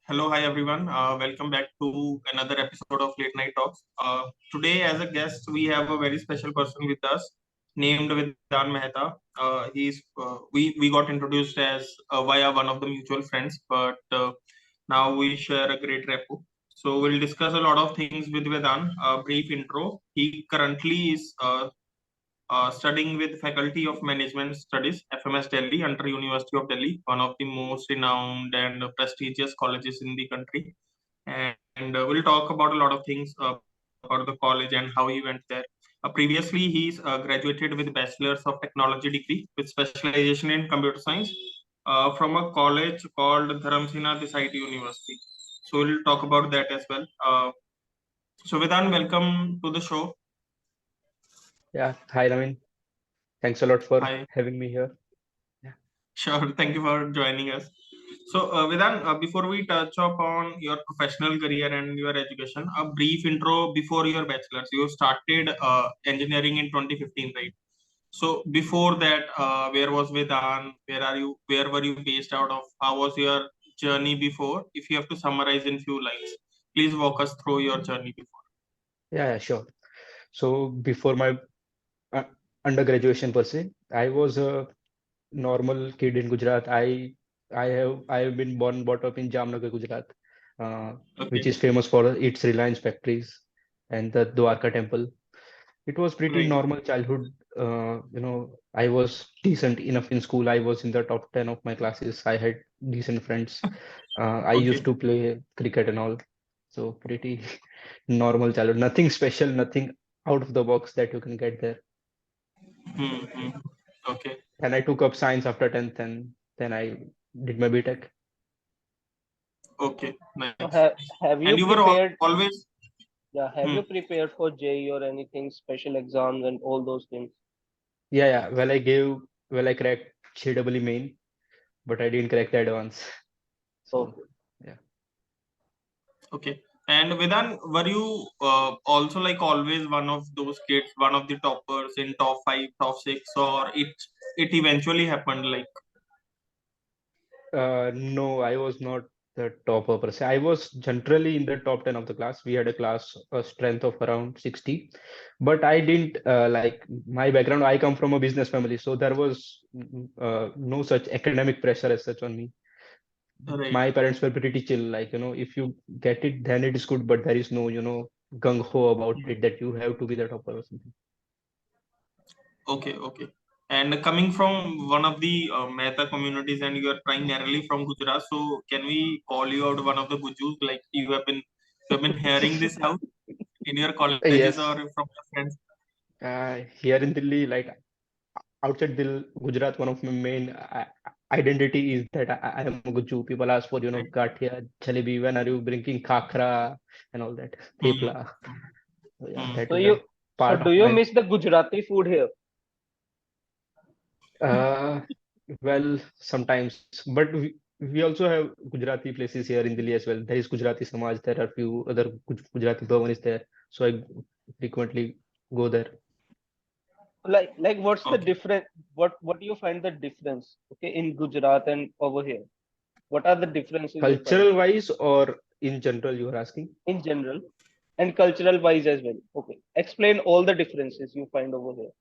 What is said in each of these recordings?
Hello, hi everyone. Welcome back to another episode of Late Night Talks. Today, as a guest, we have a very special person with us, named Vedant Mehta. We got introduced as via one of the mutual friends, but now we share a great rapport. So we'll discuss a lot of things with Vedant. A brief intro. He currently is studying with Faculty of Management Studies, FMS Delhi, under University of Delhi, one of the most renowned and prestigious colleges in the country. And we'll talk about a lot of things about the college and how he went there. Previously, he's graduated with Bachelor's of Technology degree with specialization in computer science from a college called Dharamsina Desai University. So we'll talk about that as well. So Vedant, welcome to the show. Yeah, hi Naveen. Thanks a lot for Hi. having me here. Yeah, Sure. Thank you for joining us. So, Vedant, before we touch upon your professional career and your education, a brief intro before your bachelor's. You started engineering in 2015, right? So, before that, where was Vedant? Where are you? Where were you based out of? How was your journey before? If you have to summarize in few lines, please walk us through your journey before. yeah, sure. So before my uh, undergraduation per se, I was a normal kid in Gujarat. I have been born and brought up in Jamnagar, Gujarat, which Okay. is famous for its Reliance factories and the Dwarka temple. It was pretty Right. normal childhood. I was decent enough in school. I was in the top 10 of my classes. I had decent friends. I used Okay. to play cricket and all. So pretty normal childhood. Nothing special, nothing out of the box that you can get there. Hmm. Okay. And I took up science after 10th and then I did my BTech. Okay. So Nice. have And you you were prepared? always. Yeah, have Hmm. you prepared for JEE or anything, special exams and all those things? Yeah. Well, I cracked JEE main, but I didn't crack the advance. So Okay. yeah. Okay. And Vedan, were you also like always one of those kids, one of the toppers in top five, top six, or it eventually happened like No, I was not the topper per se. I was generally in the top 10 of the class. We had a class strength of around 60, but I didn't like my background. I come from a business family, so there was no such academic pressure as such on me. right? My parents were pretty chill, like, if you get it, then it is good, but there is no, gung ho about Hmm. it that you have to be the topper or something. Okay, okay. And coming from one of the Mehta communities, and you are primarily from Gujarat, so can we call you out one of the GUJJUs? Like you have been hearing this out in your colleges or Yes, from your friends? here in Delhi, like outside Gujarat, one of my main identity is that I am a Gujju. People ask for, Right. gathia, jalebi, when are you bringing khakra and all that, Hmm. thepla. So yeah, Hmm. that So is a you so part do of you my, miss the Gujarati food here? uh, well, sometimes, but we also have Gujarati places here in Delhi as well. There is Gujarati Samaj, there are few other Gujarati Bhavan is there. So I frequently go there. Like what's the Okay. difference? What do you find the difference? Okay, in Gujarat and over here, what are the differences you find Cultural wise or in general, you are asking? in general and cultural wise as well? Okay, explain all the differences you find over here.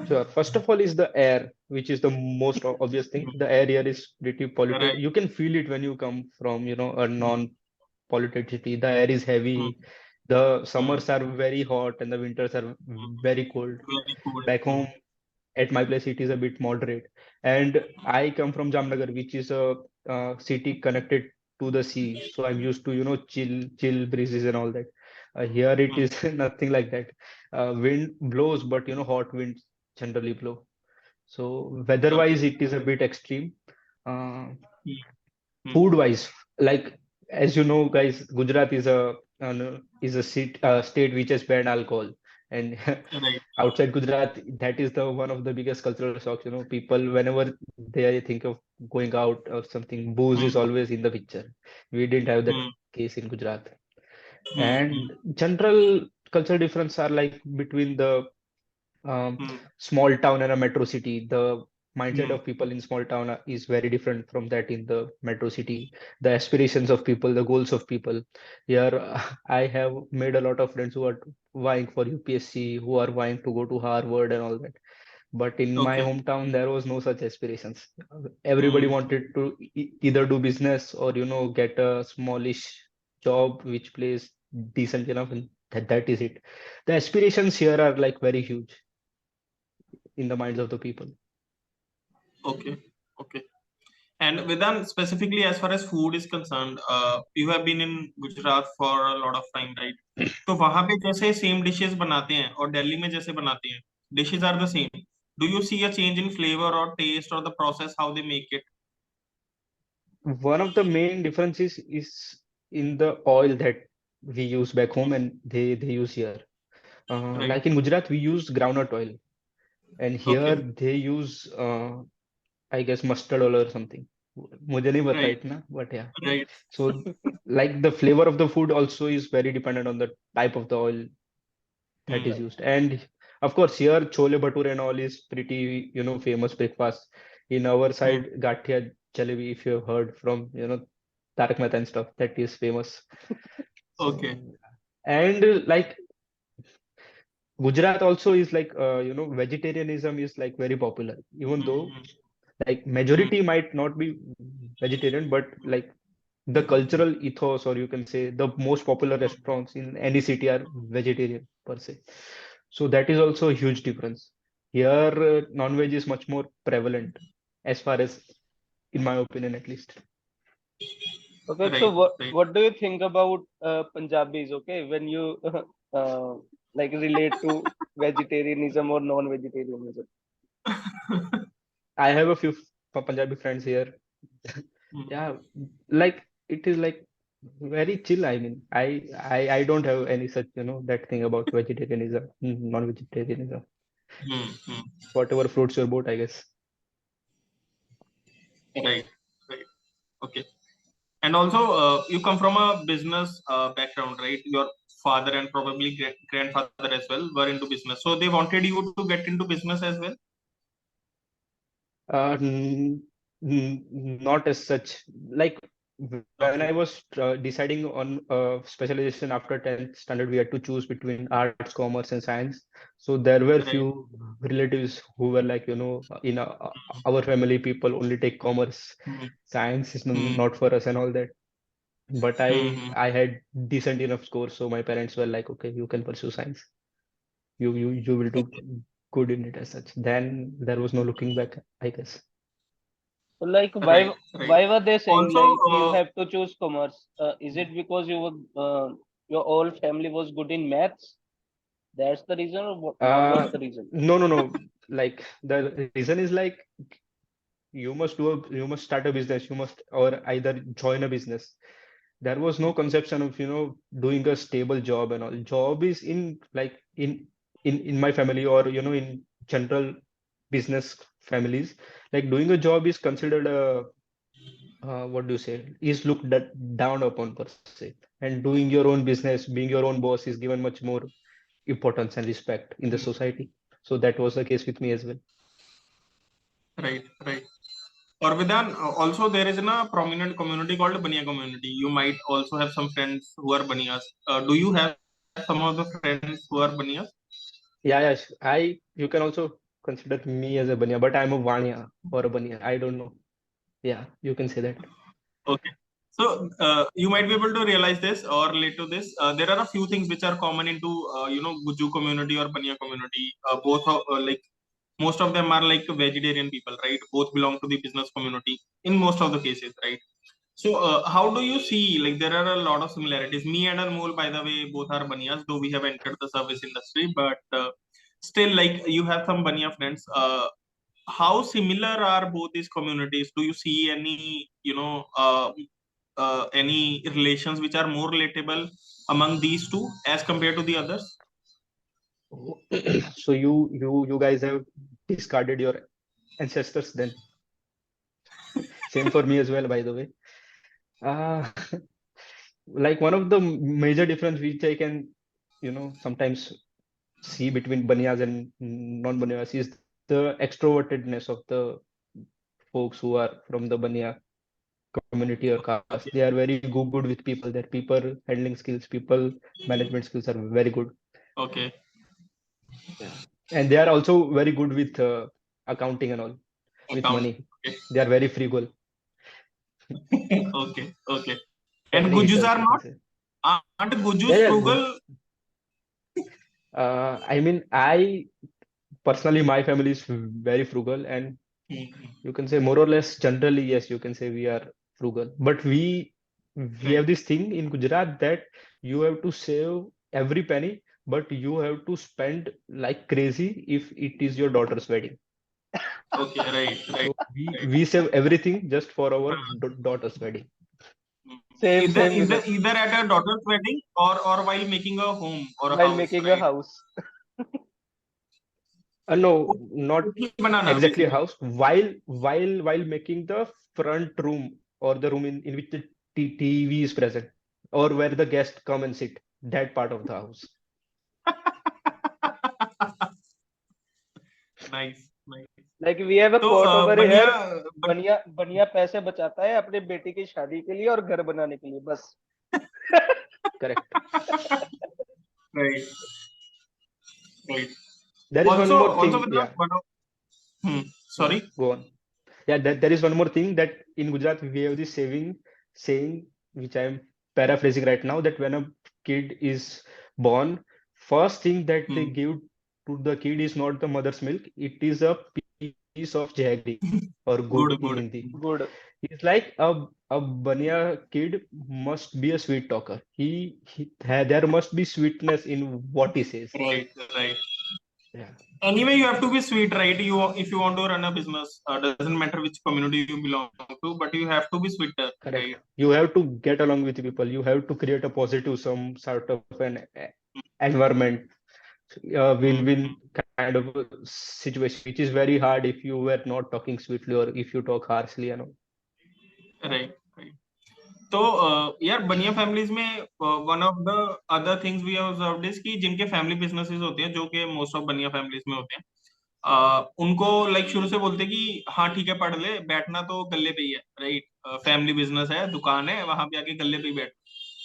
Sure. First of all is the air, which is the most obvious thing. The air here is pretty polluted. Right. You can feel it when you come from, a non-polluted city. The air is Hmm. heavy. The Hmm. summers are very hot and the winters are Hmm. very cold. Very cool. Back Hmm. home, at my place, it is a bit moderate. And I come from Jamnagar, which is a city connected to the sea. So I'm used to, chill breezes and all that. Here it Hmm. is nothing like that. Wind blows, but hot winds generally blow. So Okay. weather-wise, it is a bit extreme. Uh, Hmm. Hmm. Food-wise, like as you know, guys, Gujarat is a state which has banned alcohol, and Right. outside Gujarat, that is the one of the biggest cultural shocks. People whenever they think of going out or something, booze is Hmm. always in the picture. We didn't have that Hmm. case in Gujarat. Hmm. Hmm. And general cultural difference are like between the um, Hmm. small town and a metro city. The mindset of people in small town is very different from that in the metro city. The aspirations of people, the goals of people. Here, I have made a lot of friends who are vying for UPSC, who are vying to go to Harvard and all that. But in my Okay. hometown, there was no such aspirations. Everybody Hmm. wanted to either do business or, get a smallish job which pays decent enough, and that is it. The aspirations here are like very huge in the minds of the people. Okay. Okay. And Vedant, specifically as far as food is concerned, you have been in Gujarat for a lot of time, right? तो वहां पे जैसे same dishes बनाते हैं और दिल्ली में जैसे बनाते हैं, dishes are the same. Do you see a change in flavor or taste or the process how they make it? One of the main differences is in the oil that we use back home and they use here. Right. Like in Gujarat, we use groundnut oil, and here Okay. they use, I guess, mustard oil or something. मुझे नहीं पता Right. इतना, but yeah. Right. So, like the flavor of the food also is very dependent on the type of the oil that is Hmm. used. And of course, here chole bhature and all is pretty, famous breakfast. In our Hmm. side, gathia jalebi, if you have heard from, Tarak Mehta and stuff, that is famous. Okay. So, and like Gujarat also is like, vegetarianism is like very popular, even though Hmm. like Hmm. majority might not be vegetarian, but like the cultural ethos, or you can say the most popular restaurants in any city are vegetarian per se. So that is also a huge difference. Here, non-veg is much more prevalent, as far as, in my opinion, at least. Okay, so Right. Right. what do you think about Punjabis? Okay, when you uh, like relate to vegetarianism or non-vegetarianism. I have a few Punjabi friends here. Hmm. Yeah, like it is like very chill. I mean, I don't have any such, that thing about vegetarianism, non-vegetarianism. Hmm. Hmm. Whatever floats your boat, I guess. Right. Right. Okay. And also, you come from a business background, right? Your father and probably grandfather as well were into business. So they wanted you to get into business as well? Not as such. Like when I Okay. was deciding on specialization after 10th standard, we had to choose between arts, commerce, and science. So there were Right. few relatives who were like, in our family, people only take commerce. Hmm. Science is Hmm. not for us and all that. But Hmm. I had decent enough scores, so my parents were like, okay, you can pursue science. You will do Okay. good in it as such. Then there was no looking back, I guess. So like Right. Right. why were they saying Also, like you have to choose commerce? Is it because you were your whole family was good in maths? That's the reason, or what was Uh, the reason? no. Like the reason is like you must start a business, you must or either join a business. There was no conception of, doing a stable job and all. Job is in like in my family, or in general business families. Like doing a job is considered a, what do you say, is looked down upon per se. And doing your own business, being your own boss is given much more importance and respect in the society. So that was the case with me as well. right. Right. Or Vidhan, also there is a prominent community called Baniya community. You might also have some friends who are Baniyas. Do you have some of the friends who are Baniyas? Yeah, you can also consider me as a Baniya, but I'm a Vanya or a Baniya. I don't know. Yeah, you can say that. Okay. So you might be able to realize this or relate to this. There are a few things which are common into GUJJU community or Baniya community. Both are, like most of them are like vegetarian people, right? Both belong to the business community in most of the cases, right? So how do you see, like there are a lot of similarities? Me and Anmol, by the way, both are Baniyas, though we have entered the service industry, but still, like you have some Baniya friends. How similar are both these communities? Do you see any, any relations which are more relatable among these two as compared to the others? Oh, so you guys have discarded your ancestors then. Same for me as well, by the way. Uh, like one of the major difference which I can, sometimes see between Baniyas and non-Baniyas is the food. the extrovertedness of the folks who are from the Baniya community or caste. They are very good with people. Their people handling skills, people management skills are very good. Okay. Yeah. And they are also very good with accounting and all, with Account. money. Okay. They are very frugal. Okay. Okay. And Money GUJJUS eaters, are you can not? say. Aren't GUJJUS Yeah, frugal? I mean, I personally, my family is very frugal, and you can say more or less generally, yes, you can say we are frugal. But we Right. have this thing in Gujarat that you have to save every penny, but you have to spend like crazy if it is your daughter's wedding. Okay. Right. Right. So we Right. we save everything just for our daughter's wedding. Same with us. Either at a daughter's wedding or while making a home or a While house, making a right? house. No, not Banana, exactly a basically. house. While making the front room or the room in which the TV is present, or where the guests come and sit, that part of the house. Nice. Nice. Like we have a तो quote over बनिया here. बनिया बनिया पैसे बचाता है अपने बेटी की शादी के लिए और घर बनाने के लिए बस. Correct. right. Right. There is one more Also thing. with Yeah, yeah. sorry. Go on. Yeah, there is one more thing that in Gujarat we have this saying, which I am paraphrasing right now, that when a kid is born, first thing that they give to the kid is not the mother's milk, it is a piece of jaggery or good in Good. Hindi. Good. It's like a Baniya kid must be a sweet talker. There must be sweetness in what he says. Right. Right. Yeah. Anyway, you have to be sweet, right? If you want to run a business, doesn't matter which community you belong to, but you have to be sweeter, Correct. right? You have to get along with people. You have to create a positive, some sort of an environment, win-win kind of a situation, which is very hard if you were not talking sweetly or if you talk harshly and all. Right. Right. तो यार Bania families में one of the other things we have observed is कि जिनके family businesses होते हैं जो कि most of बनिया फैमिलीज में होते हैं, उनको लाइक शुरू से बोलते हैं कि हाँ ठीक है पढ़ ले, बैठना तो गल्ले पे ही है, राइट? फैमिली बिजनेस है, दुकान है, वहां पे आके गल्ले पे ही बैठ.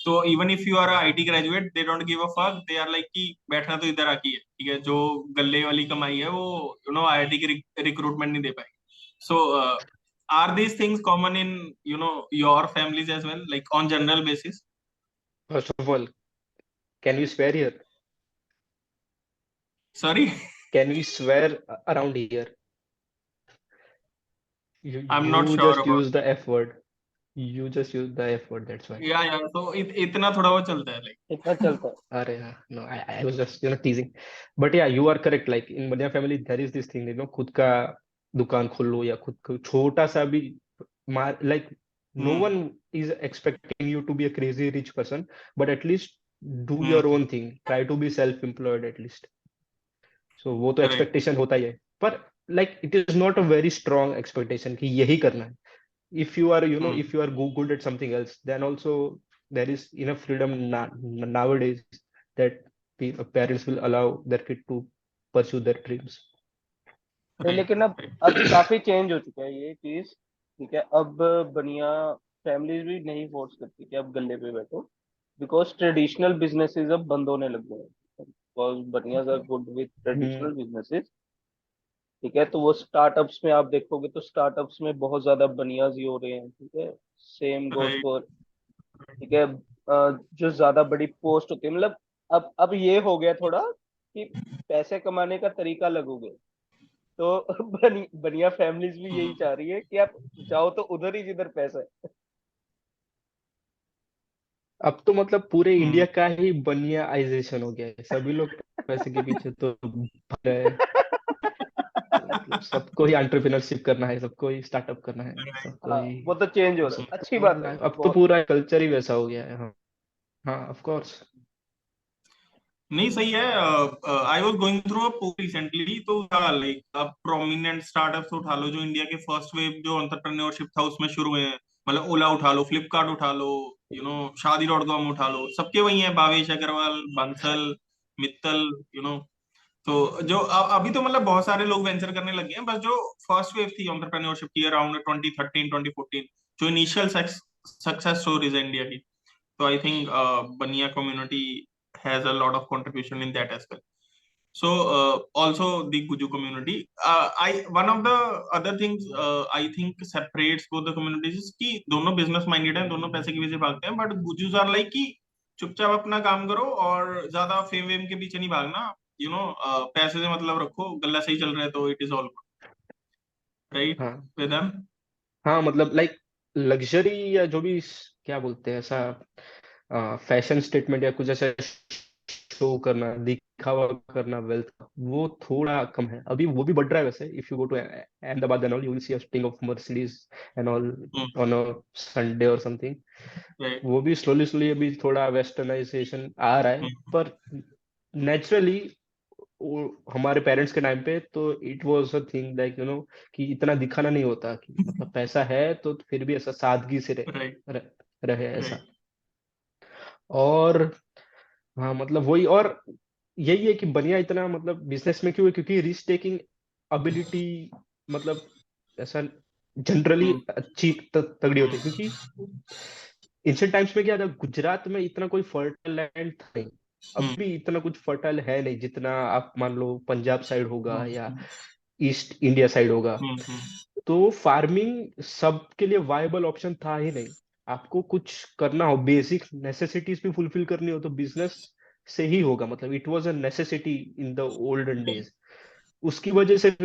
तो even if you are IT graduate they don't give a fuck, they are like कि बैठना तो इधर आके है, ठीक है, जो गल्ले वाली कमाई है वो आईआईटी की रिक्रूटमेंट नहीं दे पाएगी. So, are these things common in your families as well, like on general basis? First of all, can we swear here? Sorry, Can we swear around here? I'm not You sure just about. use the F word. You just use the F word. That's why. Yeah. So इतना थोड़ा वो चलता है, like. इतना चलता है. Arey, no, I was just teasing. But yeah, you are correct. Like in Baniya family, there is this thing, खुद का दुकान खोल लो या खुद का छोटा सा भी like no one is expecting you to be a crazy rich person, but at least do your own thing. Try to be self-employed at least. So वो तो Right. expectation होता ही है. पर like it is not a very strong expectation कि यही करना है. If you are, if you are good at something else, then also there is enough freedom nowadays that parents will allow their kid to pursue their dreams. Right. लेकिन अब काफी change हो चुका है ये चीज. ठीक है, अब बनिया फैमिलीज भी नहीं फोर्स करती कि अब गल्ले पे बैठो, बिकॉज ट्रेडिशनल बिजनेसेस अब बंद होने लग गए हैं. Because Banias are good with traditional businesses. ठीक है, तो वो स्टार्टअप्स में आप देखोगे तो स्टार्टअप्स में बहुत ज्यादा बनियाज ही हो रहे हैं. ठीक है, सेम गोज Right. फॉर. ठीक है, जो ज्यादा बड़ी पोस्ट होती है, मतलब अब ये हो गया थोड़ा कि पैसे कमाने का तरीका अलग हो गया. तो बनिया फैमिलीज भी यही चाह रही है कि आप जाओ तो उधर ही जिधर पैसा है. अब तो मतलब पूरे इंडिया का ही बनियाइजेशन हो गया है. सभी लोग पैसे के पीछे तो भाग रहे हैं. मतलब सबको ही एंटरप्रेन्योरशिप करना है, सबको ही स्टार्टअप करना है, सबको हाँ, ही वो तो चेंज हो रहा है, अच्छी बात है. अब तो पूरा कल्चर ही वैसा हो गया है. हाँ हाँ, ऑफ कोर्स. नहीं सही है. I was going through a poll recently, तो लाइक अब प्रोमिनेंट स्टार्टअप्स उठा लो जो इंडिया के फर्स्ट वेव जो एंटरप्रेन्योरशिप था उसमें शुरू हुए हैं, मतलब ओला उठा लो, फ्लिपकार्ट उठा लो, शादी.com उठा लो, सबके वही हैं, भावेश अग्रवाल, बंसल, मित्तल. तो जो अभी तो मतलब बहुत सारे लोग वेंचर करने लगे हैं, बस जो फर्स्ट वेव थी एंटरप्रेन्योरशिप की अराउंड 2013 2014, जो इनिशियल सक्सेस स्टोरीज है इंडिया की, तो आई थिंक बनिया community has a lot of contribution in that aspect. So also the Guju community. I one of the other things I think separates both the communities is कि दोनों business minded हैं, दोनों पैसे के पीछे भागते हैं, but Gujus are like कि चुपचाप अपना काम करो और ज्यादा फेम वेम के पीछे नहीं भागना, पैसे से मतलब रखो, गल्ला सही चल रहा है तो it is all good, right? हाँ वेदन. हाँ, मतलब लाइक लग्जरी या जो भी क्या बोलते हैं ऐसा फैशन स्टेटमेंट या कुछ ऐसा शो करना, दिखावा करना वेल्थ का, वो थोड़ा कम है अभी. वो भी बढ़ रहा है वैसे. If you go to Ahmedabad and all, you will see a string of Mercedes and all on a Sunday और समथिंग. Right. वो भी स्लोली स्लोली अभी थोड़ा वेस्टर्नाइजेशन आ रहा है. पर नेचुरली हमारे पेरेंट्स के टाइम पे तो it was a thing like कि इतना दिखाना नहीं होता, कि मतलब पैसा है तो फिर भी ऐसा सादगी से Right. रहे Right. ऐसा. और हाँ, मतलब वही. और यही है कि बनिया इतना मतलब बिजनेस में क्यों है, क्योंकि रिस्क टेकिंग एबिलिटी मतलब ऐसा जनरली अच्छी तगड़ी होती है. क्योंकि एंशिएंट टाइम्स में क्या था, गुजरात में इतना कोई फर्टाइल लैंड था नहीं. अभी इतना कुछ फर्टाइल है नहीं जितना आप मान लो पंजाब साइड होगा या ईस्ट इंडिया साइड होगा. तो फार्मिंग सबके लिए वायबल ऑप्शन था ही नहीं. आपको कुछ करना हो, बेसिक नेसेसिटीज भी फुलफिल करनी हो, तो बिजनेस से ही होगा. मतलब it was a necessity in the olden days. उसकी वजह से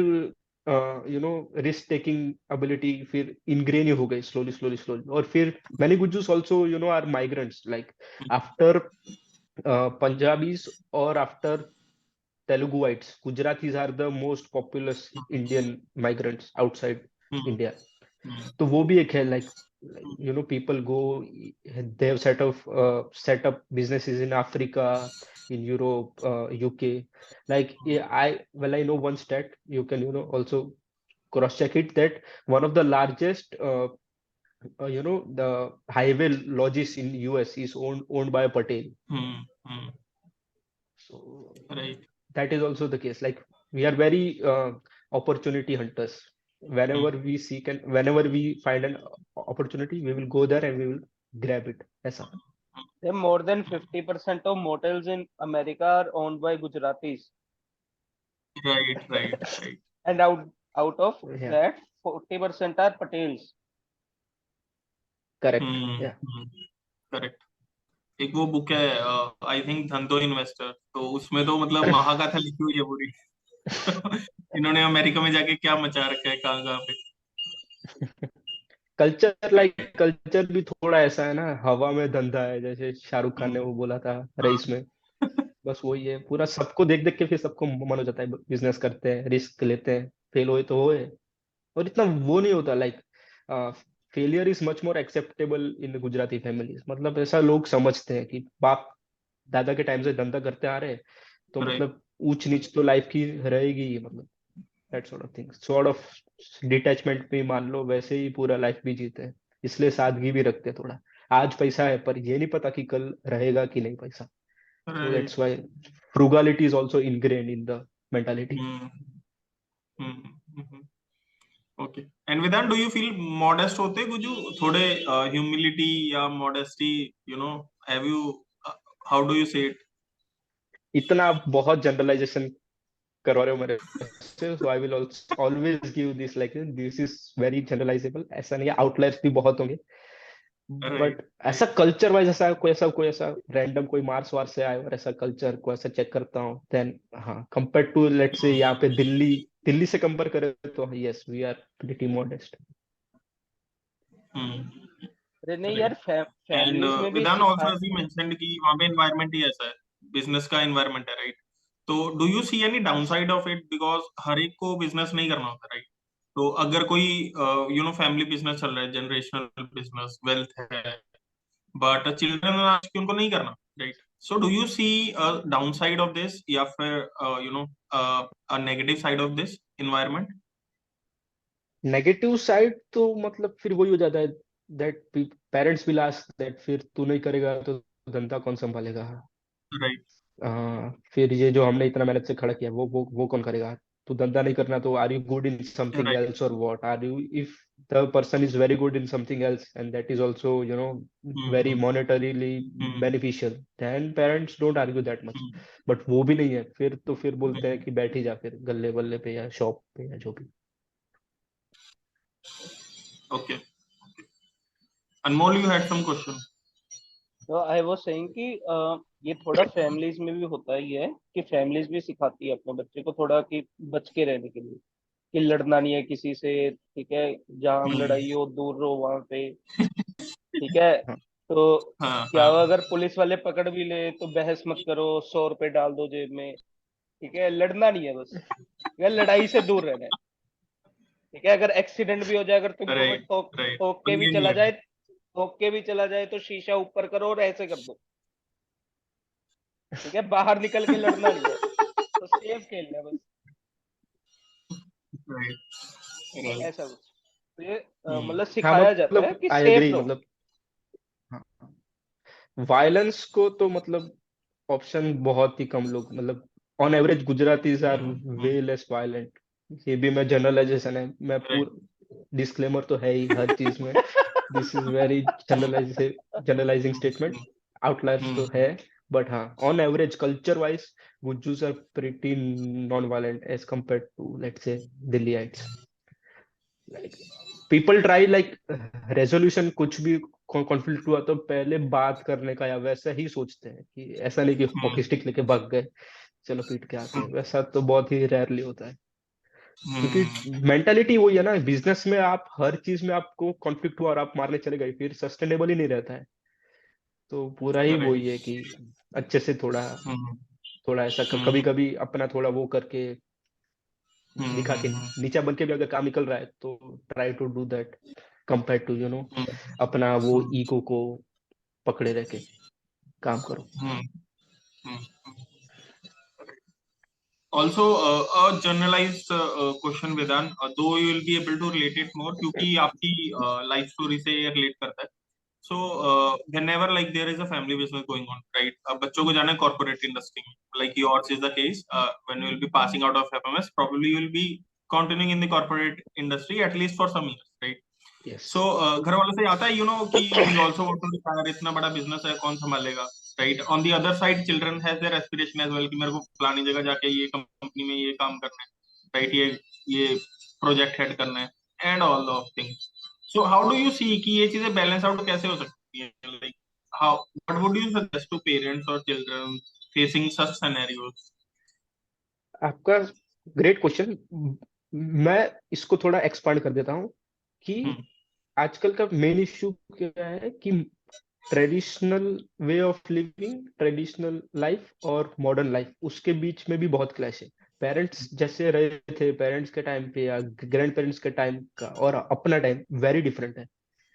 रिस्क टेकिंग एबिलिटी फिर इनग्रेन ही हो गई स्लोली स्लोली स्लोली. और फिर many Gujjus also are migrants like after Punjabis और after Teluguites. Gujaratis are the most populous Indian migrants outside India. तो वो भी एक है like people go, they have set up businesses in Africa, in Europe, UK. Like I know one stat, you can also cross check it, that one of the largest the highway lodges in US is owned by a Patel. So Right. that is also the case. Like we are very opportunity hunters. Whenever we seek and whenever we find an opportunity, we will go there and we will grab it. ऐसा. Then more than 50% of motels in America are owned by Gujaratis, Right. Right. Right. and out of Yeah, that 40% are Patels. correct. Yeah. Correct. एक वो book है I think धंधो investor, तो उसमें तो मतलब महागाथा लिखी हुई है पूरी. इन्होंने अमेरिका में जाके क्या मचा रखा है कहाँ कहाँ पे. कल्चर भी थोड़ा ऐसा है ना, हवा में धंधा है, जैसे शाहरुख खान ने वो बोला था हाँ. रईस में. बस वही है पूरा. सबको देख देख के फिर सबको मन हो जाता है, बिजनेस करते हैं, रिस्क लेते हैं, फेल होए तो होए. और इतना वो नहीं होता like failure is much more acceptable in Gujarati families. मतलब ऐसा लोग समझते हैं कि बाप दादा के टाइम से धंधा करते आ रहे हैं, तो राइट. मतलब ऊंच नीच तो लाइफ की रहेगी ही. मतलब दैट सॉर्ट ऑफ डिटैचमेंट भी मान लो, वैसे ही पूरा लाइफ भी जीते हैं. इसलिए सादगी भी रखते हैं थोड़ा. आज पैसा है पर ये नहीं पता कि कल रहेगा कि नहीं पैसा. So right. that's why frugality is also ingrained in the mentality. Okay. And Vidaan, do you feel modest होते गुजू थोड़े, ह्यूमिलिटी या modesty, have you, how do you say it? इतना आप बहुत जनरलाइजेशन करवा रहे हो मेरे से, so I will always give this like this is very generalizable. ऐसा नहीं है, आउटलायर्स भी बहुत होंगे. But right. ऐसा कल्चर वाइज ऐसा रैंडम कोई मार्स वार से आए और ऐसा कल्चर को ऐसा चेक करता हूँ, देन हाँ, कंपेयर टू लेट से यहाँ पे दिल्ली दिल्ली से कंपेयर करें तो yes we are pretty modest. अरे नहीं यार, राइट. एंड फैमिलीज में भी विदान सिखा. आल्सो एज यू मेंशन्ड कि वहां पे एनवायरनमेंट ही ऐसा है, बिजनेस का एनवायरनमेंट है, राइट? तो do you see any downside of it, because हर एक को बिजनेस नहीं करना होता, राइट? तो अगर कोई फैमिली बिजनेस चल रहा है, जनरेशनल बिजनेस, वेल्थ है, बट चिल्ड्रन आज की उनको नहीं करना, right? So do you see a downside of this, या फिर a negative side of this environment? Negative side तो मतलब फिर वही हो जाता है, that parents will ask that फिर तू नहीं करेगा तो धंधा कौन संभालेगा. राइट. फिर ये जो हमने इतना मेहनत से खड़ा किया वो कौन करेगा? तू धंधा नहीं करना तो are you good in something right. Else और what are you? If the person is very good in something else and that is also very Hmm. monetarily Hmm. beneficial, then parents don't argue that much. Hmm. but वो भी नहीं है, फिर तो फिर बोलते हैं Right. कि बैठ ही जा फिर गल्ले वल्ले पे या शॉप पे या जो भी। Okay. Anmol, you had some question. तो आई वाज सेइंग कि ये थोड़ा फैमिलीज में भी होता ही है कि फैमिलीज भी सिखाती है अपने बच्चे को थोड़ा कि बच के रहने के लिए, कि लड़ना नहीं है किसी से, ठीक है, जहां Hmm. लड़ाई हो दूर रहो वहां पे, ठीक है। हाँ तो हाँ क्या हाँ हुआ अगर पुलिस वाले पकड़ भी ले तो बहस मत करो, 100 रुपए डाल दो जेब में, ठीक है, लड़ना नहीं है बस, ठीक है, लड़ाई से दूर रहना है, ठीक है। अगर एक्सीडेंट भी हो जाए, अगर तुमको कोई राइट ठोक राइट ठोक के भी पंगे नहीं चला लेने जाए, ठोक के भी चला जाए तो शीशा ऊपर करो और ऐसे कर दो, ठीक है, बाहर निकल के लड़ना नहीं है, तो सेफ खेलना है बस, राइट राइट ऐसा कुछ। तो ये हम्म मतलब हाँ सिखाया जाता है मतलब कि आई सेफ एग्री रहो। मतलब। हाँ, वायलेंस को तो मतलब ऑप्शन बहुत ही कम लोग मतलब on average Gujaratis are way less violent. ये भी मैं जनरलाइजेशन है, मैं राइट पूरा डिस्क्लेमर तो है ही हर चीज में। This is very generalizing statement, outliers तो है। बट हाँ, on average culture wise Gujjus are pretty non violent as compare to let's say Delhiites. Like people try like resolution, कुछ भी कॉन्फ्लिक्ट हुआ तो पहले बात करने का या वैसा ही सोचते हैं, कि ऐसा नहीं कि हॉकी स्टिक लेके भाग गए चलो पीट के आते हैं, वैसा तो बहुत ही रेयरली होता है। क्योंकि मेंटालिटी वही है ना, बिजनेस में आप हर चीज में आपको कॉन्फ्लिक्ट हुआ और आप मारने चले गए फिर सस्टेनेबल ही नहीं रहता है। तो पूरा ही वही है कि अच्छे से थोड़ा थोड़ा ऐसा कभी कभी अपना थोड़ा वो करके दिखा के नीचा बन के भी अगर काम निकल रहा है तो try to do that compare to अपना वो ईगो को पकड़े रह के काम करो। Also, a generalized question, Vedan, though you will be able to relate it more, क्योंकि आपकी लाइफ स्टोरी से ये रिलेट करता है. So, whenever like there is a family business going on, right? अब बच्चों को जाना है corporate industry में, like yours is the case. When you will be passing out of FMS, probably you will be continuing in the corporate industry at least for some years, right? Yes. So, घर वालों से आता है, कि we also want to retire, इतना बड़ा business है, कौन संभालेगा, right? On the other side, children has their aspiration as well, कि मेरे को फलानी जगह जाके ये कंपनी में ये काम करना है, right? ये प्रोजेक्ट हेड करना है, and all of things. So, how do you see कि ये चीजें बैलेंस आउट कैसे हो सकती है? Like, how, what would you suggest to parents or children facing such scenarios? आपका ग्रेट क्वेश्चन। मैं इसको थोड़ा एक्सपांड कर देता हूँ कि हम्म आजकल का मेन इश्यू क्या है कि traditional way of living, traditional life और मॉडर्न लाइफ, उसके बीच में भी बहुत क्लैश है। पेरेंट्स जैसे रहे थे पेरेंट्स के टाइम पे या ग्रैंड पेरेंट्स के टाइम का और अपना टाइम वेरी डिफरेंट है।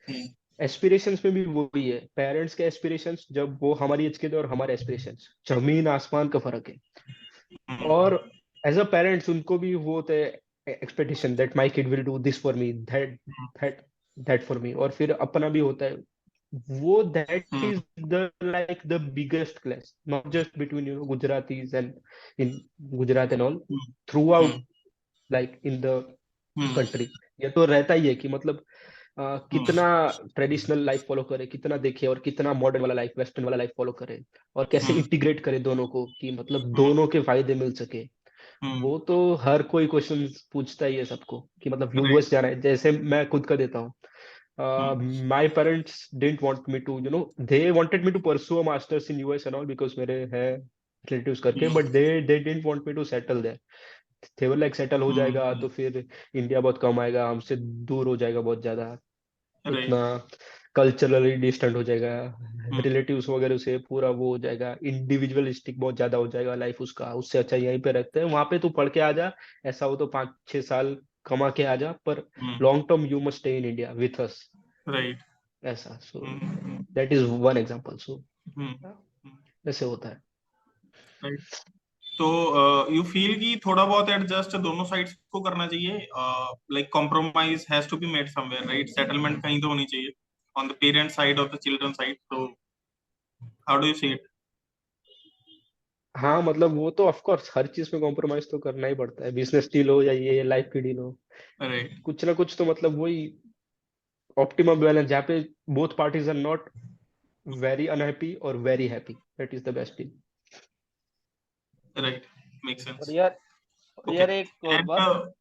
हम्म एस्पिरेशंस में भी वही है, पेरेंट्स के एस्पिरेशंस जब वो हमारी एज के थे और हमारे एस्पिरेशंस जमीन आसमान का फर्क है। और हम्म एज अ पेरेंट्स उनको भी वो होते expectation that my kid will do this for me, that that for me, और फिर अपना भी होता है वो। That hmm is the like the biggest clash, not just between Gujaratis and in Gujarat and all, through hmm out like in the hmm country. ये तो रहता ही है कि मतलब हम्म कितना ट्रेडिशनल लाइफ फॉलो करे, कितना देखे, और कितना मॉडर्न वाला लाइफ वेस्टर्न वाला लाइफ फॉलो करे, और कैसे हम्म इंटीग्रेट करे दोनों को कि मतलब हम्म दोनों के फायदे मिल सके। हम्म वो तो हर कोई क्वेश्चन पूछता ही है सबको कि मतलब राइट यूएस जाना है, जैसे मैं खुद का देता हूँ। Hmm my parents didn't want me to they wanted me to pursue a masters in US and all because मेरे है रिलेटिव्स करके, but they didn't want me to settle there. थे वो लाइक सेटल हो जाएगा तो फिर इंडिया बहुत कम आएगा, हमसे दूर हो जाएगा बहुत ज्यादा, इतना राइट कल्चरली डिस्टेंट हो जाएगा, हम्म रिलेटिव्स वगैरह से पूरा वो हो जाएगा, इंडिविजुअलिस्टिक बहुत ज्यादा हो जाएगा लाइफ उसका। उससे अच्छा यहीं पे रहते हैं, वहां पे तू पढ़ के आ जा, ऐसा हो तो 5-6 साल कमा के आ जा, पर long term you must stay in India with us, right ऐसा। So that is one example. So hmm ऐसे होता है। राइट. तो यू फील कि थोड़ा बहुत एडजस्ट दोनों साइड्स को करना चाहिए, like compromise has to be made somewhere, right? Settlement कहीं तो होनी चाहिए ऑन द पेरेंट साइड और द चिल्ड्रन साइड. तो how do you see it? हाँ मतलब वो तो ऑफ कोर्स हर चीज में कॉम्प्रोमाइज तो करना ही पड़ता है, बिजनेस डील हो या ये लाइफ की डील हो, राइट कुछ ना कुछ तो मतलब वही ऑप्टिमम बैलेंस जहाँ पे both parties are not very unhappy और very happy, that is the best deal. Right make और सेंस। यार, ओके यार एक और एंड बात,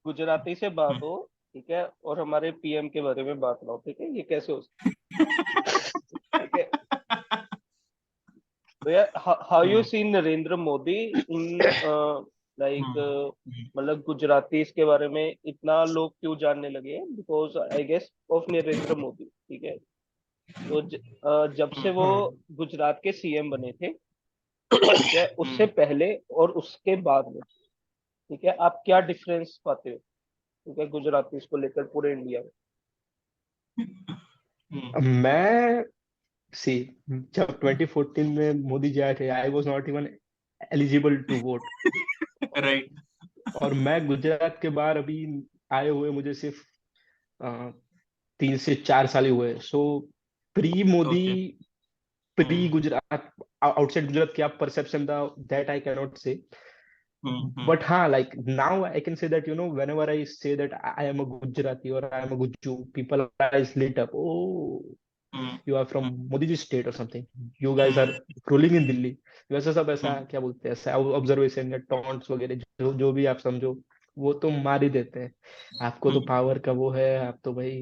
गुजराती से बात हो, ठीक है, और हमारे पीएम के बारे में बात ना हो, ठीक है, ये कैसे हो सकता है? ठीक है, तो यार how you seen Narendra Modi in like, मतलब गुजराती के बारे में इतना लोग क्यों जानने लगे हैं? Because I guess of Narendra Modi, ठीक है। तो जब से वो गुजरात के सीएम बने थे, ठीक है, उससे पहले और उसके बाद में, ठीक है, आप क्या डिफरेंस पाते हो, ठीक है, गुजराती को लेकर पूरे इंडिया में? मैं सी जब 2014 में मोदी जी आए थे, I was not even eligible to vote. Right और मैं गुजरात के बाहर अभी आए हुए मुझे सिर्फ 3 से 4 साल ही हुए। सो pre Modi, okay pre Gujarat, outside Gujarat क्या परसेप्शन था, that I cannot say. But हाँ, like now I can say that, whenever I say that I am a Gujarati or I am a GUJJU, people eyes lit up. Oh, you are from Modi ji state or something. You guys are ruling in Delhi. वैसा सब ऐसा क्या बोलते हैं, ऐसा observation या taunts वगैरह जो जो भी आप समझो, वो तो मार ही देते हैं। आपको तो पावर का वो है, आप तो भाई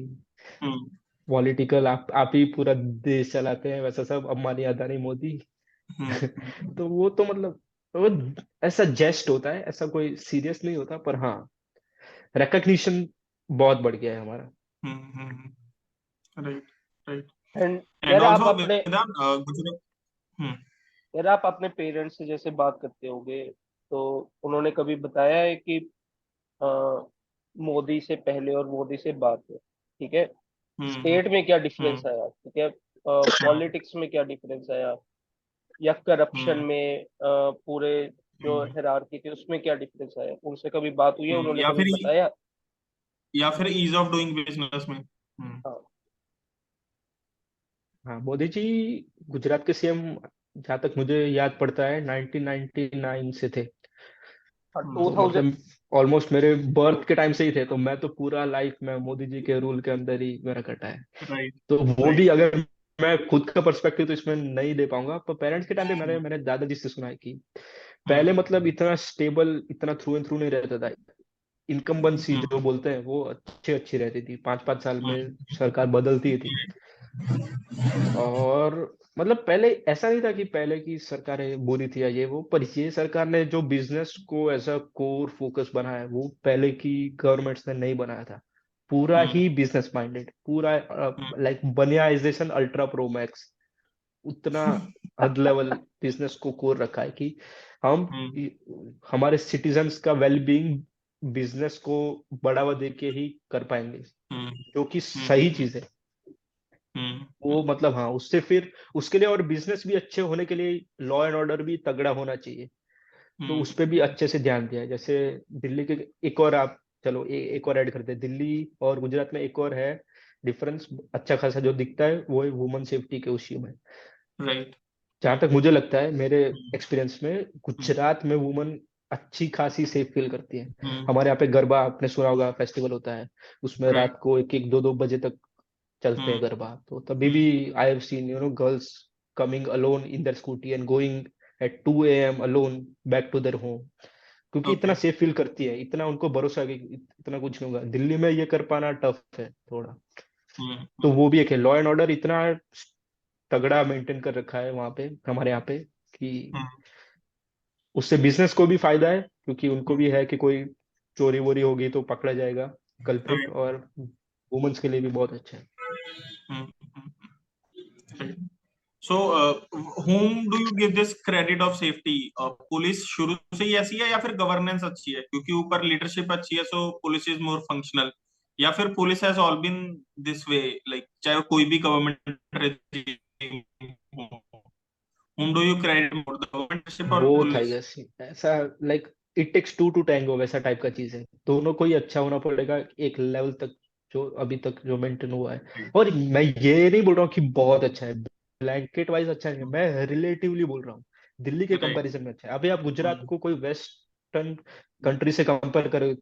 पॉलिटिकल, आप ही पूरा देश चलाते हैं, वैसा सब अंबानी अदानी मोदी। तो वो तो मतलब वो ऐसा जेस्ट होता है, ऐसा कोई सीरियस नहीं होता, पर हाँ रिकग्निशन बहुत बढ़ गया है हमारा। राइट राइट एंड एंड यार आप ऑल्सो अपने, वेदांत गुजरात यार आप अपने पेरेंट्स से जैसे बात करते होगे, तो उन्होंने कभी बताया है कि अ, मोदी से पहले और मोदी से बाद में, ठीक है, स्टेट में क्या डिफरेंस आया, ठीक है, पॉलिटिक्स में क्या डिफरेंस आया, या करप्शन में, पूरे जो हिरार्की थी उसमें क्या डिफरेंस आया? उनसे कभी बात हुई है? उन्होंने कभी बताया? या फिर ईज ऑफ डूइंग बिजनेस में हाँ। हाँ मोदी जी गुजरात के सीएम जहाँ तक मुझे याद पड़ता है 1999 से थे। हाँ, टू तो थाउजेंड मतलब ऑलमोस्ट मेरे बर्थ के टाइम से ही थे, तो मैं तो पूरा लाइफ में मोदी जी के रूल के अंदर ही मेरा कटा है। राइट तो वो भी राइट अगर मैं खुद का पर्सपेक्टिव तो इसमें नहीं दे पाऊंगा, पर पेरेंट्स के टाइम पे मैंने मैंने दादाजी से सुना है कि पहले मतलब इतना स्टेबल, इतना थ्रू एंड थ्रू नहीं रहता था। इनकम्बेंसी जो बोलते हैं वो अच्छी अच्छी रहती थी, 5 5 साल में सरकार बदलती थी। और मतलब पहले ऐसा नहीं था कि पहले की सरकारें बुरी थी या ये वो, पर ये सरकार ने जो बिजनेस को एज अ कोर फोकस बनाया है, वो पहले की गवर्नमेंट्स ने नहीं बनाया था। पूरा ही बिजनेस माइंडेड, पूरा लाइक बनियाइजेशन अल्ट्रा प्रो मैक्स, उतना हद लेवल बिजनेस को कोर रखा है कि हम हमारे सिटीजन्स का वेलबींग बिजनेस को बढ़ावा दे के ही कर पाएंगे, जो कि सही चीज है। वो मतलब हाँ, उससे फिर उसके लिए और बिजनेस भी अच्छे होने के लिए लॉ एंड ऑर्डर भी तगड़ा होना चाहिए। तो उस पे भी अच्छे से ध्यान दिया है। जैसे दिल्ली के एक और आप चलो एक और ऐड करते हैं, दिल्ली और गुजरात में एक और है डिफरेंस अच्छा खासा जो दिखता है, वो है वुमेन सेफ्टी के इश्यू में। राइट जहां तक मुझे लगता है मेरे एक्सपीरियंस में, गुजरात में वुमन अच्छी खासी सेफ फील करती है। हमारे यहाँ पे गरबा आपने सुना होगा, फेस्टिवल होता है, उसमें राइट रात को 1 1 2 2 बजे तक चलते हैं गरबा। तो तभी भी I have seen girls coming alone in their scooty and going at 2 AM alone back to their home, क्योंकि इतना ओके सेफ फील करती है, इतना उनको भरोसा है कि इतना कुछ नहीं होगा। दिल्ली में ये कर पाना टफ है थोड़ा। तो वो भी एक है, लॉ एंड ऑर्डर इतना तगड़ा मेंटेन कर रखा है वहां पे, हमारे यहाँ पे, कि उससे बिजनेस को भी फायदा है, क्योंकि उनको भी है कि कोई चोरी वोरी होगी तो पकड़ा जाएगा कल्प्रिट, और वुमेन्स के लिए भी बहुत अच्छा है। सो whom do you give this credit of safety? Police शुरू से ही ऐसी है या फिर गवर्नेंस अच्छी है क्योंकि ऊपर लीडरशिप अच्छी है, so police is more functional, या फिर police has all been this way, like चाहे कोई भी गवर्नमेंट regime हो, whom do you credit more, the government leadership or both I police? Guess, ऐसा like it takes two to tango वैसा type का चीज है। दोनों को ही अच्छा होना पड़ेगा एक लेवल तक, जो अभी तक जो मेंटेन हुआ है। और मैं ये नहीं बोल रहा हूँ कि बहुत अच्छा है, ब्लैंकेट वाइज अच्छा नहीं है, मैं रिलेटिवली बोल रहा हूँ दिल्ली के Right. कंपैरिजन में अच्छा है। अभी आप गुजरात को कोई वेस्टर्न कंट्री से कंपेयर करो,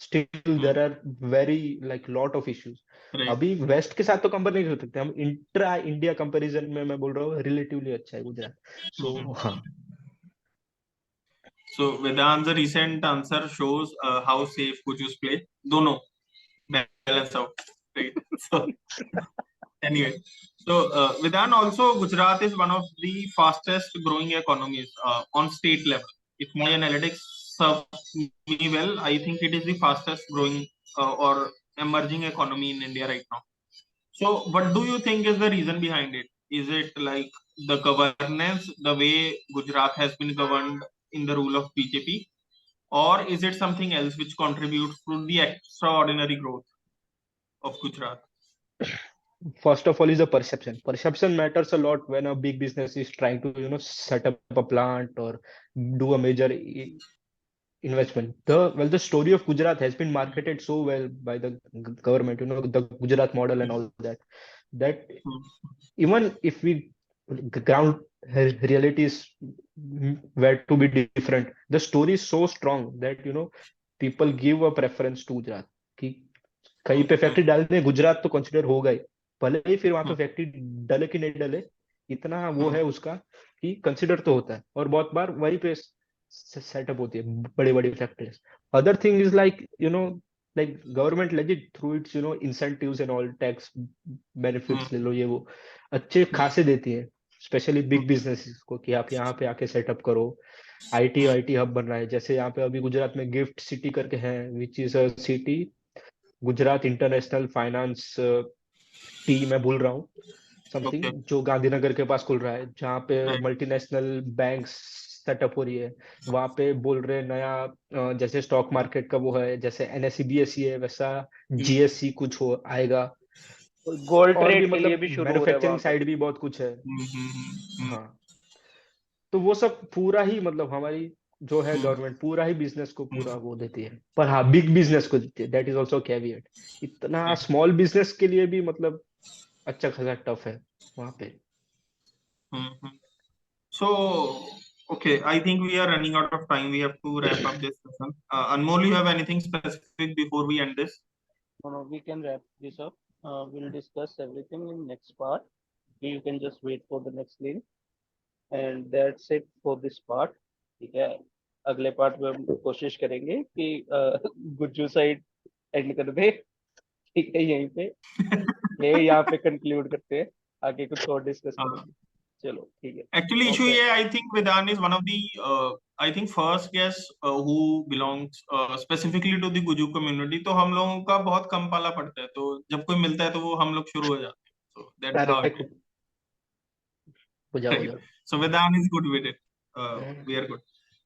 still there are very like lot of issues. Right. अभी वेस्ट के साथ तो कंपेयर नहीं कर सकते हम, इंट्रा इंडिया कंपैरिजन में मैं बोल रहा हूँ रिलेटिवली अच्छा है गुजरात। सो हाँ, So Vedant's recent answer shows how safe GUJJUS play. दोनों balance out. Right. So anyway, so Vedant, also Gujarat is one of the fastest growing economies on state level. If my analytics serve me well, I think it is the fastest growing or emerging economy in India right now. So what do you think is the reason behind it? Is it like the governance, the way Gujarat has been governed in the rule of BJP, or is it something else which contributes to the extraordinary growth of Gujarat? first of all is a perception. Perception matters a lot when a big business is trying to, set up a plant or do a major investment. The story of Gujarat has been marketed so well by the government, the Gujarat model and all that, that even if we ground realities were to be different, the story is so strong that people give a preference to Gujarat कि कहीं पे factory डाल दें गुजरात तो consider होगा ही, भले ही फिर वहां पे फैक्ट्री डले कि नहीं डले, इतना वो है उसका कि कंसिडर तो होता है, और बहुत बार वहीं पे सेटअप होती है बड़ी बड़ी factories. Other thing is like like government legit through it's incentives and all, tax benefits ले लो, ये वो अच्छे खासे देती है स्पेशली बिग बिजनेसेस को कि आप यहाँ पे आके सेटअप करो। आईटी आईटी हब बन रहा है, जैसे यहाँ पे अभी गुजरात में गिफ्ट सिटी करके है, which is a city Gujarat international finance T, मैं भूल रहा हूँ समथिंग, Okay. जो गांधीनगर के पास खुल रहा है, जहाँ पे Right. मल्टीनेशनल बैंक सेटअप हो रही है। वहां पे बोल रहे नया जैसे स्टॉक मार्केट का वो है, जैसे एनएससी बीएससी है, वैसा जीएससी कुछ हो आएगा। गोल्ड और भी ट्रेड के लिए मतलब भी शुरू हो रहा है मैन्युफैक्चरिंग वहां पे। साइड भी बहुत कुछ है। हम्म। हाँ, तो वो सब पूरा ही मतलब हमारी जो है गवर्नमेंट पूरा ही बिजनेस को पूरा वो देती है, पर हाँ बिग बिजनेस को देती है, दैट इज ऑल्सो कैविएट। इतना स्मॉल बिजनेस के लिए भी मतलब अच्छा खासा टफ है वहां पे। So, okay, I think we are running out of time. We have to wrap up this session. Anmol, you have anything specific before we end this? No, we can wrap this up. We'll discuss everything in next part. You can just wait for the next link. And that's it for this part. ठीक है, अगले part में हम कोशिश करेंगे कि Gujju side and कर दे। ठीक है, यहीं पे ये यहाँ पे कंक्लूड करते हैं, आगे कुछ और डिस्कस करेंगे। चलो ठीक है। Actually, issue Okay. here, I think Vedant is one of the, I think first guest who belongs specifically to the Gujju community. तो हम लोगों का बहुत कम पाला पड़ता है, तो जब कोई मिलता है तो वो हम लोग शुरू हो जाते हैं. So that's how it is. हो जाओ So Vedant is good with it. We are good.